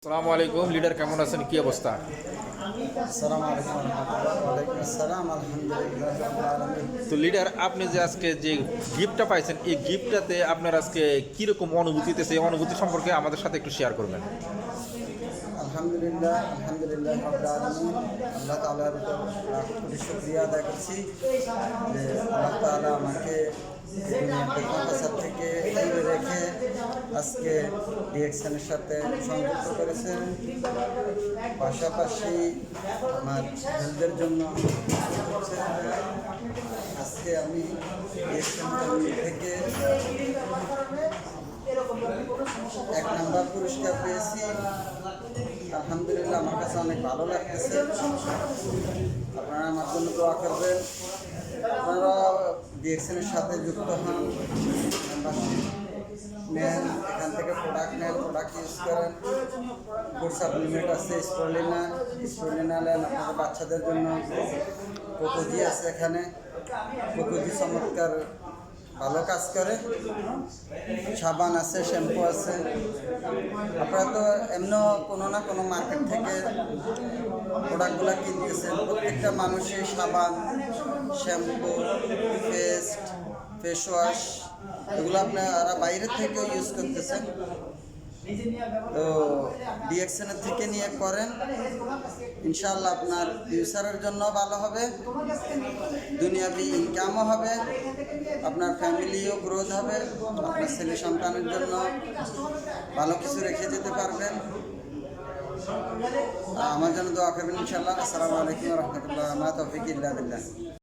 আসসালামু আলাইকুম লিডার, কেমন আছেন? কি অবস্থা? আসসালামু আলাইকুম রহমতুল্লাহ। ওয়ালাইকুম আসসালাম, আলহামদুলিল্লাহ রাব্বিল আলামিন। তো লিডার, আপনি যে আজকে যে গিফটটা পাইছেন, এই গিফটটাতে আপনার আজকে কিরকম অনুভূতিতে, সেই অনুভূতি সম্পর্কে আমাদের সাথে একটু শেয়ার করবেন। আলহামদুলিল্লাহ আলহামদুলিল্লাহ রাব্বিল আলামিন। আল্লাহ তাআলার উপর লাখ কোটি শুকরিয়া আদায় করছি যে আল্লাহ তাআলা আমাকে এই দুনিয়ার বেকার বাজার থেকে দূরে রেখে আজকে ডিএক্সএনের সাথে সংযুক্ত করেছেন। পাশাপাশি আমার হেলথের জন্য হচ্ছে আজকে আমি ডিএক্সএন থেকে 1 নম্বর পুরস্কার পেয়েছি। আলহামদুলিল্লাহ, আমার কাছে অনেক ভালো লাগতেছে। আপনারা আমার জন্য দোয়া করবেন। আপনারা ডিএক্সএনের সাথে যুক্ত হন, মেম্বারশিপ নেন, এখান থেকে প্রোডাক্ট নেন, প্রোডাক্ট ইউজ করেন। ফুড সাপ্লিমেন্ট আছে, স্প্রুলিনা নেন আপনাদের বাচ্চাদের জন্য। কোকোজি আছে এখানে, কোকোজি চমৎকার ভালো কাজ করে। সাবান আছে, শ্যাম্পু আছে। আপনারা তো এমন কোনো না কোনো মার্কেট থেকে প্রোডাক্টগুলো কিনতেছেন। প্রত্যেকটা মানুষই সাবান, শ্যাম্পু, পেস্ট, ফেস ওয়াশ এগুলো আপনারা বাইরের থেকেও ইউজ করতেছেন। তো ডিএক্সএনের থেকে নিয়ে করেন, ইনশাআল্লাহ আপনার ফিউচারের জন্য ভালো হবে, দুনিয়াবি ইনকামও হবে, আপনার ফ্যামিলিও গ্রোথ হবে, আপনার ছেলে সন্তানের জন্য ভালো কিছু রেখে যেতে পারবেন। আমার জন্য দোয়া করবেন ইনশাআল্লাহ। আসসালামু আলাইকুম রহমতুল্লাহ, মা তৌফিক ইল্লা বিল্লাহ।